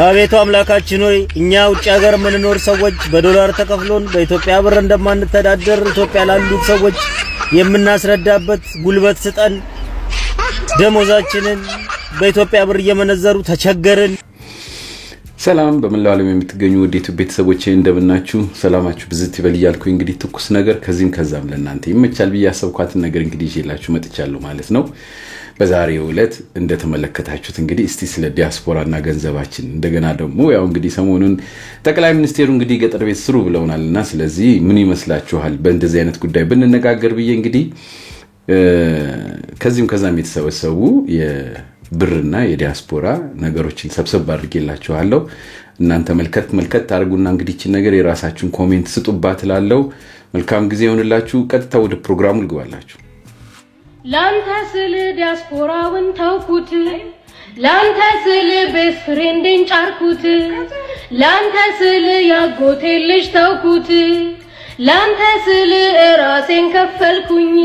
አቤቱ አምላካችን ሆይ እኛ ውጭ ሀገር ምንኖር ሰዎች በዶላር ተከፍሎን በኢትዮጵያ ብር እንደማንተዳደር ኢትዮጵያ ላሉት ሰዎች የምናስረዳበት ጉልበት ስጠን ደሞዛችንን በኢትዮጵያ ብር እየመነዘሩ ተቸገርን ሰላም በመላው ዓለም የምትገኙ ወዴቱ ቤተሰቦቼ እንደምናችሁ ሰላማችሁ ብዝት ይበል ይያልኩ እንግዲህ ትኩስ ነገር ከዚህም ከዛም ለእናንተ ይመቻል በያሰብኳት ነገር እንግዲህ ይዤላችሁ መጥቻለሁ ማለት ነው በዛሬው ዕለት እንደተመለከታችሁት እንግዲህ እስቲ ስለ ዲያስፖራና ገንዘባችን እንደገና ደግሞ ያው እንግዲህ ሰሞኑን ጠቅላይ ሚኒስቴሩ እንግዲህ ገጠር ቤት ስሩ ብለውናልና ስለዚህ ምን ይመስላችኋል በእንደዚህ አይነት ጉዳይ ብንነጋገር ብዬ እንግዲህ ከዚህም ከዛም የተሰበሰቡ የብርና የዲያስፖራ ነገሮችን ሰብሰብ አድርጌላችኋለሁ እናንተ መልከት ታርጉና እንግዲህ እቺ ነገር የራሳችሁን ኮሜንት ስጡባት ላለው መልካም ጊዜ ይሁንላችሁ ቀጥታ ወደ ፕሮግራሙ ልግባላችሁ ላንተ ስለ ዲያስፖራውን ተውኩት ላንተ ስለ ቤስት ፍሬንድን ጫርኩት ላንተ ስለ ያጎቴ ልጅ ተውኩት ላንተ ስለ ራሴን ከፈልኩኝ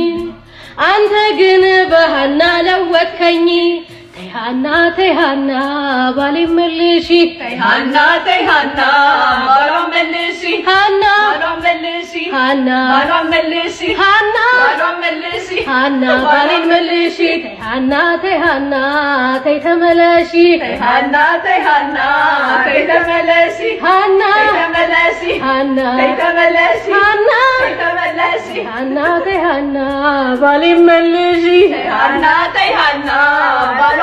አንተ ግን በሃና ለወከኝ ተሃና ባሌ መልሺ ተሃና ባሏ መልሺ ሃና ባሏ ባሌ መልሺ ተሃና ተመለሺ ሃና ባሌ መልሺ ሃና ባሏ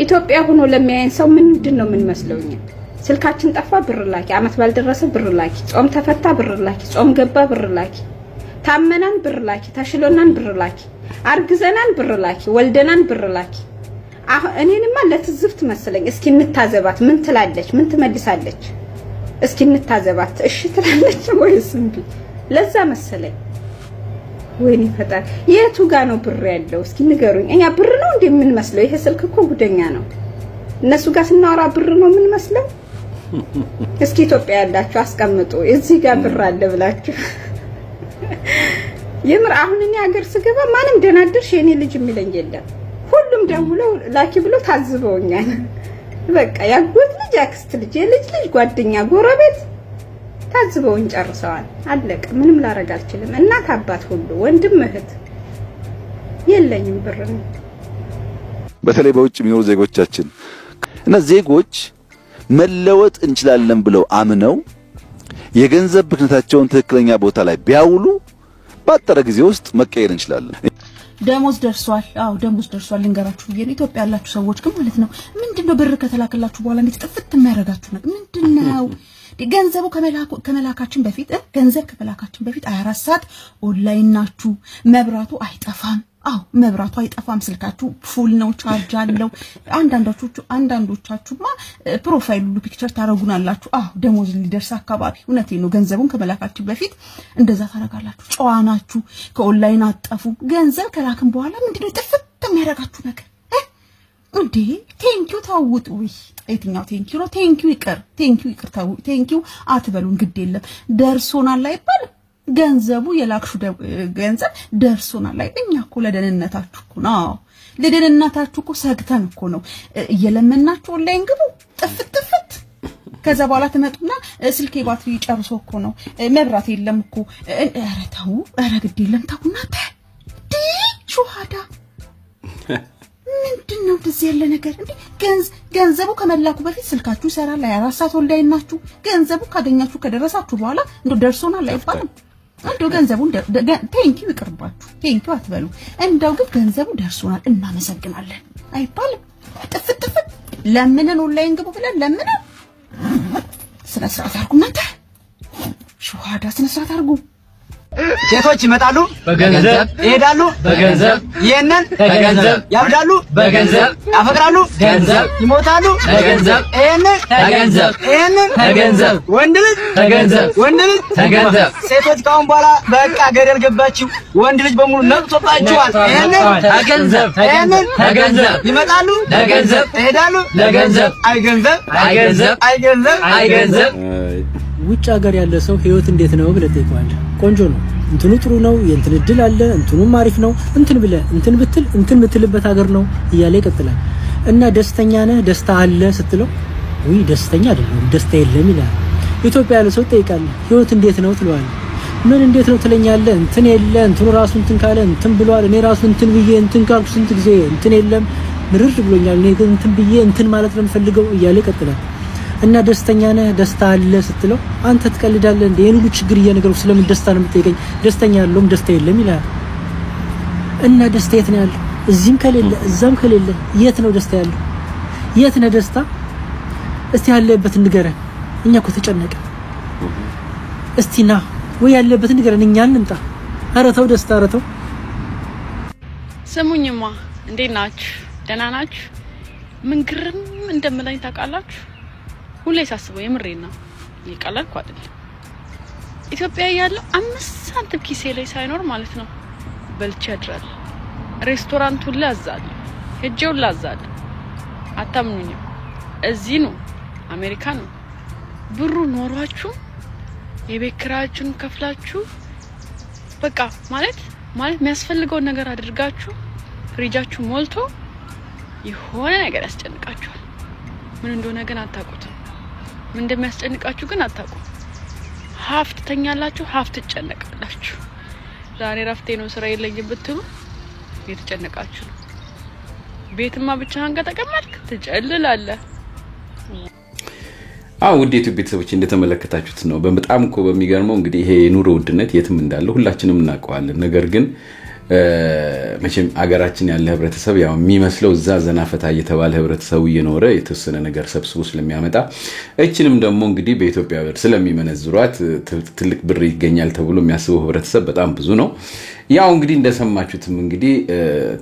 ኢትዮጵያ ሆኖ ለሚያየን ሰው ምንድነው ምን መስለውኛ ስልካችን ጠፋ ብር ላኪ አመት ባልደረሰ ብር ላኪ ጾም ተፈታ ብር ላኪ ጾም ገባ ብር ላኪ ታመናን ብር ላኪ ታሽሎናን ብር ላኪ አርግዘናን ብር ላኪ ወልደናን ብር ላኪ እኔንማ ለትዝፍት መስለኝ እስኪ እንታዘባት ምን ትላለች ምን ትመልሳለች እስኪ እንታዘባት እሺ ትላለች ወይስ እንዴ ለዛ መሰለኝ ወይኔ ፈጣሪ የቱ ጋር ነው ብር ያለው እስኪ ንገሩኝ እኛ ብር ነው እንዴ ምን መስለው ይሄ ስልክ እኮ ጉደኛ ነው እነሱ ጋር ስናወራ ብር ነው ምን መስለው እስኪ ኢትዮጵያ ያላችሁ አስቀምጡ እዚህ ጋር ብር አለ ብላችሁ የምር አሁን እኔ ሀገር ስገባ ማንም ደናድርሽ የኔ ልጅ የሚለኝ የለም ሁሉም ደውሎ ላኪ ብሎ ታዝበውኛል በቃ ያጎት ልጅ አክስት ልጅ የልጅ ልጅ ጓደኛ ጎረቤት ታዝበውን ጨርሰዋል አለቀ ምንም ላረግ አልችልም እናት አባት ሁሉ ወንድም እህት የለኝም ብር ነው በተለይ በውጭ የሚኖሩ ዜጎቻችን እና ዜጎች መለወጥ እንችላለን ብለው አምነው የገንዘብ ብክነታቸውን ትክክለኛ ቦታ ላይ ቢያውሉ ባጠረ ጊዜ ውስጥ መቀየር እንችላለን ደሞዝ ደርሷል አው ደሞዝ ደርሷል ልንገራችሁ የኢትዮጵያ ያላችሁ ሰዎች ግን ማለት ነው ምንድነው ብር ከተላከላችሁ በኋላ እንዴት ጥፍት የሚያረጋችሁ ነገር ምንድነው ገንዘቡ ከመላካችን በፊት ገንዘብ ከመላካችን በፊት 24 ሰዓት ኦንላይን ናችሁ መብራቱ አይጠፋም አው መብራቱ አይጠፋም ስልካችሁ ፉል ነው ቻርጅ አለው አንዳንዶቻችሁማ ፕሮፋይል ሁሉ ፒክቸር ታረጉናላችሁ አው ደሞዝ ሊደርስ አካባቢ እውነቴ ነው ገንዘቡን ከመላካችን በፊት እንደዛ ታረጋላችሁ ጨዋናችሁ ከኦንላይን አጠፉ ገንዘብ ከላክን በኋላ ምንድነው ጥፍት የሚያረጋችሁ ነገር እንዴ ቴንኪው ታውጡ የትኛው ቴንኪው ነው ቴንኪው ይቅር ታው ቴንኪው አትበሉን ግድ የለም ደርሶናል አይባል ገንዘቡ የላክሹ ገንዘብ ደርሶናል ላይ እኛኮ ለደህንነታችሁ እኮ ነው ለደህንነታችሁ እኮ ሰግተን እኮ ነው እየለመናችሁ ኦንላይን ግቡ ጥፍት ከዛ በኋላ ተመጡና ስልኬ ባትሪ ጨርሶ እኮ ነው መብራት የለም እኮ ኧረ ታው ኧረ ግድ የለም ታውና ሹሃዳ ምንድነው እንደዚህ ያለ ነገር እንዴ ገንዘቡ ከመላኩ በፊት ስልካችሁ ይሰራል ላይ 4 ሰዓት ኦንላይን ናችሁ ገንዘቡ ካገኛችሁ ከደረሳችሁ በኋላ እንደው ደርሶናል አይባልም እንደው ገንዘቡ ቴንኪው ይቅርባችሁ ቴንኪው አትበሉ እንደው ግን ገንዘቡ ደርሶናል እናመሰግናለን አይባልም ጥፍት ለምንን ኦንላይን ግቡ ብለን ለምንን ስለ ስርዓት አርጉና ሹሃዳ ስለ ስርዓት አርጉ ሴቶች ይመጣሉ በገንዘብ ይሄዳሉ በገንዘብ ይሄንን በገንዘብ ያብዳሉ በገንዘብ ያፈቅራሉ ገንዘብ ይሞታሉ በገንዘብ ይሄንን በገንዘብ በገንዘብ ወንድ ልጅ በገንዘብ ሴቶች ካሁን በኋላ በቃ ገደል ገባችሁ ወንድ ልጅ በሙሉ ነጥቶባችኋል ይሄንን በገንዘብ ይመጣሉ በገንዘብ ይሄዳሉ በገንዘብ አይገንዘብ ውጭ ሀገር ያለ ሰው ህይወት እንዴት ነው ብለ ተይቋል ቆንጆ ነው እንትኑ ጥሩ ነው የእንትን እድል አለ እንትኑም አሪፍ ነው እንትን ብትልበት ሀገር ነው እያለ ይቀጥላል እና ደስተኛ ነህ ደስታ አለ ስትለው ወይ ደስተኛ አይደለም ደስታ የለም ይላል። ኢትዮጵያ ያለ ሰው ጠይቃለህ ህይወት እንዴት ነው ትለዋለህ። ምን እንዴት ነው ትለኛለህ። እንትን የለ እንትኑ ራሱ እንትን ካለ እንትን ብሏል። እኔ ራሱ እንትን ብዬ እንትን ካልኩ ስንት ጊዜ እንትን የለም ምርር ብሎኛል። እኔ ግን እንትን ብዬ እንትን ማለት ነው የምፈልገው እያለ ይቀጥላል። እና ደስተኛ ነህ ደስታ አለ ስትለው አንተ ትቀልዳለህ እንዴ የኔ ችግር እየነገርኩ ስለምን ደስታ ነው የምትጠይቀኝ? ደስተኛ ያለውም ደስታ የለም ይላል። እና ደስታ የት ነው ያለው? እዚህም ከሌለ እዛም ከሌለ የት ነው ደስታ ያለው? የት ነው ደስታ? እስቲ ያለበት ንገረን። እኛ እኮ ተጨነቀ። እስቲ ና ወይ ያለበት ንገረን እኛ እንምጣ። ኧረ ተው ደስታ ኧረ ተው። ስሙኝማ እንዴት ናችሁ? ደህና ናችሁ? ምን ግርም እንደምለኝ ታውቃላችሁ? ሁሌ ሳስበው የምሬን ነው ይቀላልኩ አይደል? ኢትዮጵያ ያለው 5 ሳንቲም ኪሴ ላይ ሳይኖር ማለት ነው በልቼ አድራለሁ። ሬስቶራንት ሁሉ አዛለሁ፣ ሄጄው ላዛለሁ። አታምኑኝም? እዚህ ነው አሜሪካ ነው ብሩ ኖሯችሁ የቤት ኪራያችሁን ከፍላችሁ በቃ ማለት የሚያስፈልገው ነገር አድርጋችሁ ፍሪጃችሁ ሞልቶ የሆነ ነገር ያስጨንቃችኋል። ምን እንደሆነ ግን አታውቁትም። ምን እንደሚያስጨንቃችሁ ግን አታውቁም። ሀፍት ተኛላችሁ፣ ሀፍት ትጨነቃላችሁ። ዛሬ ረፍቴ ነው ስራ የለኝም ብትሉ የተጨነቃችሁ ነው። ቤትማ ብቻህን ከተቀመጥክ ትጨልላለህ። ውዴቱ ቤተሰቦች እንደተመለከታችሁት ነው። በጣም እኮ በሚገርመው እንግዲህ ይሄ የኑሮ ውድነት የትም እንዳለ ሁላችንም እናውቀዋለን። ነገር ግን መቼም አገራችን ያለ ህብረተሰብ ያው የሚመስለው እዛ ዘናፈታ እየተባለ ህብረተሰቡ እየኖረ የተወሰነ ነገር ሰብስቦ ስለሚያመጣ እቺንም ደግሞ እንግዲህ በኢትዮጵያ ብር ስለሚመነዝሯት ትልቅ ብር ይገኛል ተብሎ የሚያስበው ህብረተሰብ በጣም ብዙ ነው። ያው እንግዲህ እንደሰማችሁትም እንግዲህ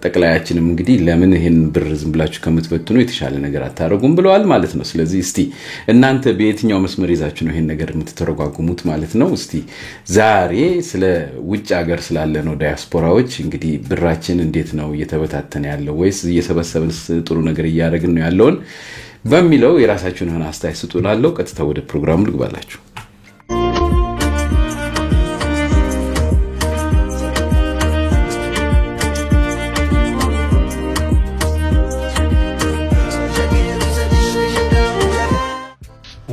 ጠቅላያችንም እንግዲህ ለምን ይሄን ብር ዝም ብላችሁ ከምትበትኑ የተሻለ ነገር አታረጉም ብለዋል ማለት ነው። ስለዚህ እስቲ እናንተ በየትኛው መስመር ይዛችሁ ነው ይሄን ነገር የምትተረጓጉሙት ማለት ነው? እስቲ ዛሬ ስለ ውጭ ሀገር ስላለ ነው ዳያስፖራዎች እንግዲህ ብራችን እንዴት ነው እየተበታተነ ያለው ወይስ እየሰበሰብን ጥሩ ነገር እያደረግን ነው ያለውን በሚለው የራሳችሁን ሆነ አስተያየት ስጡላለሁ። ቀጥታ ወደ ፕሮግራሙ ልግባላችሁ።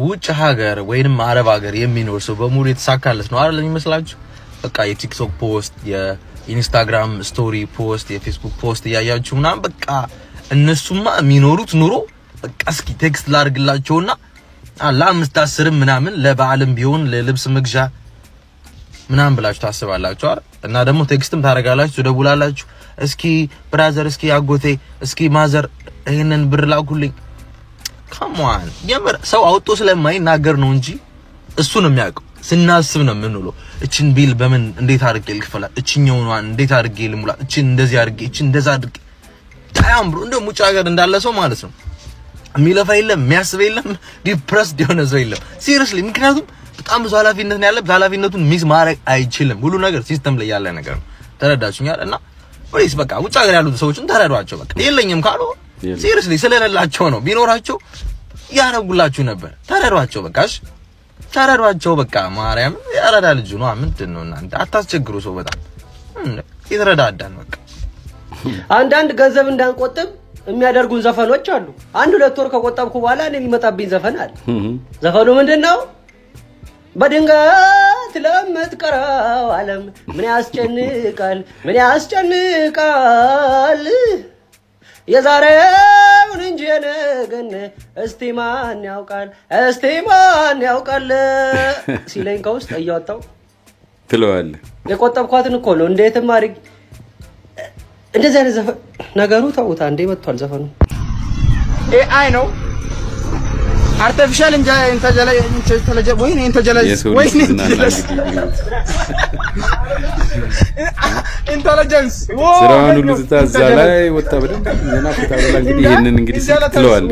ውጭ ሀገር ወይንም አረብ ሀገር የሚኖር ሰው በሙሉ የተሳካለት ነው አይደል የሚመስላችሁ? በቃ የቲክቶክ ፖስት፣ የኢንስታግራም ስቶሪ ፖስት፣ የፌስቡክ ፖስት ያያችሁ ምናምን በቃ እነሱማ የሚኖሩት ኑሮ በቃ እስኪ ቴክስት ላድርግላቸውና ለ5-10 ምናምን ለበዓልም ቢሆን ለልብስ መግዣ ምናምን ብላችሁ ታስባላችሁ አይደል? እና ደግሞ ቴክስትም ታረጋላችሁ፣ ትደውላላችሁ። እስኪ ብራዘር፣ እስኪ አጎቴ፣ እስኪ ማዘር ይሄንን ብር ላኩልኝ። ካሞን የምር ሰው አውጥቶ ስለማይናገር ነው እንጂ እሱ ነው የሚያውቀው። ስናስብ ነው የምንውለው። እቺን ቢል በምን እንዴት አድርጌ ልክፈላት፣ እቺኛውን እንዴት አድርጌ ልሙላ፣ እቺን እንደዚህ አድርጌ፣ እቺን እንደዛ አድርጌ ታያምሩ እንደ ሙጫ ሀገር እንዳለ ሰው ማለት ነው። የሚለፋ የለም፣ የሚያስብ የለም፣ ዲፕረስድ የሆነ ሰው የለም። ሲሪየስሊ ምክንያቱም በጣም ብዙ ኃላፊነት ነው ያለበት። ኃላፊነቱን ሚስ ማድረግ አይችልም። ሁሉ ነገር ሲስተም ላይ ያለ ነገር ነው። ተረዳችሁኛል? እና ወይስ በቃ ውጭ ሀገር ያሉት ሰዎችን ተረዷቸው። በቃ የለኝም ካሉ ሲሪየስሊ ስለሌላቸው ነው። ቢኖራቸው ያረጉላችሁ ነበር። ተረዷቸው። በቃሽ ተረዷቸው። በቃ ማርያም ያረዳ ልጅ ነው። ምንድነው እናንተ አታስቸግሩ። ሰው በጣም ይተረዳዳን። በቃ አንዳንድ ገንዘብ እንዳንቆጥብ የሚያደርጉን ዘፈኖች አሉ። 1-2 ወር ከቆጠብኩ በኋላ እኔ የሚመጣብኝ ዘፈን አለ። ዘፈኑ ምንድነው? በድንገት ለምትቀረው ዓለም ምን ያስጨንቃል፣ ምን ያስጨንቃል የዛሬውን እንጂ የነገን እስቲ ማን ያውቃል፣ እስቲ ማን ያውቃል ሲለኝ ከውስጥ እያወጣው ትለዋለህ። የቆጠብኳትን እኮ ነው። እንዴትም አድርግ እንደዚህ አይነት ዘፈን ነገሩ ተውታ እንዴ መጥቷል ዘፈኑ። AI ነው artificial intelligence ወይኔ intelligence intelligence ስራውን ሁሉ ተዛዛ ላይ ወጣ በደንብ የናፍታ ብላ እንግዲህ ይሄንን እንግዲህ ትለዋለህ።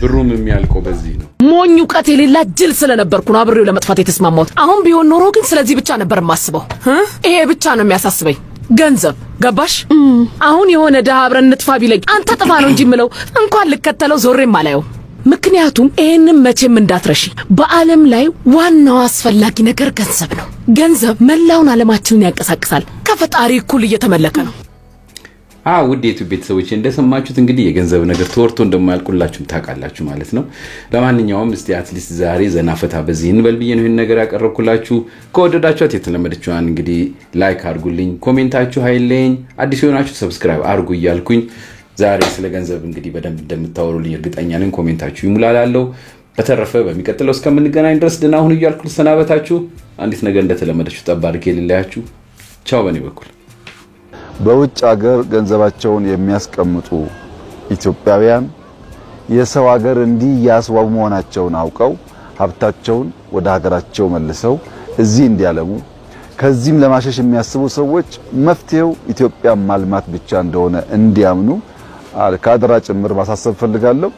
ብሩም የሚያልቀው በዚህ ነው። ሞኝ ዕውቀት የሌላ ጅል ስለነበርኩ ነው አብሬው ለመጥፋት የተስማማሁት። አሁን ቢሆን ኖሮ ግን ስለዚህ ብቻ ነበር የማስበው። ይሄ ብቻ ነው የሚያሳስበኝ፣ ገንዘብ። ገባሽ? አሁን የሆነ ደሃ አብረን እንጥፋ ቢለኝ አንተ ጥፋ ነው እንጂ ምለው እንኳን ልከተለው ዞሬም አላየው። ምክንያቱም ይሄንን መቼም እንዳትረሺ፣ በዓለም ላይ ዋናው አስፈላጊ ነገር ገንዘብ ነው። ገንዘብ መላውን ዓለማችንን ያንቀሳቅሳል፣ ከፈጣሪ እኩል እየተመለከ ነው። ውድ የዩቲዩብ ቤተሰቦች እንደሰማችሁት እንግዲህ የገንዘብ ነገር ተወርቶ እንደማያልቁላችሁም ታውቃላችሁ ማለት ነው። ለማንኛውም እስቲ አትሊስት ዛሬ ዘናፈታ በዚህ እንበል ብዬ ነው ይሄን ነገር ያቀርብኩላችሁ። ከወደዳችሁት የተለመደችዋን እንግዲህ ላይክ አድርጉልኝ፣ ኮሜንታችሁ ኃይለኝ፣ አዲስ የሆናችሁ ሰብስክራይብ አድርጉ እያልኩኝ ዛሬ ስለ ገንዘብ እንግዲህ በደንብ እንደምታወሩልኝ እርግጠኛ ነኝ። ኮሜንታችሁ ይሙላላለሁ። በተረፈ በሚቀጥለው እስከምንገናኝ ድረስ ደህና ሁኑ እያልኩ ልሰናበታችሁ። አንዲት ነገር እንደተለመደችው ጠባርኬ ልላያችሁ። ቻው በኔ በኩል። በውጭ ሀገር ገንዘባቸውን የሚያስቀምጡ ኢትዮጵያውያን የሰው ሀገር እንዲህ ያስዋቡ መሆናቸውን አውቀው ሀብታቸውን ወደ ሀገራቸው መልሰው እዚህ እንዲያለሙ ከዚህም ለማሸሽ የሚያስቡ ሰዎች መፍትሄው ኢትዮጵያ ማልማት ብቻ እንደሆነ እንዲያምኑ ካድራ ጭምር ማሳሰብ ፈልጋለሁ።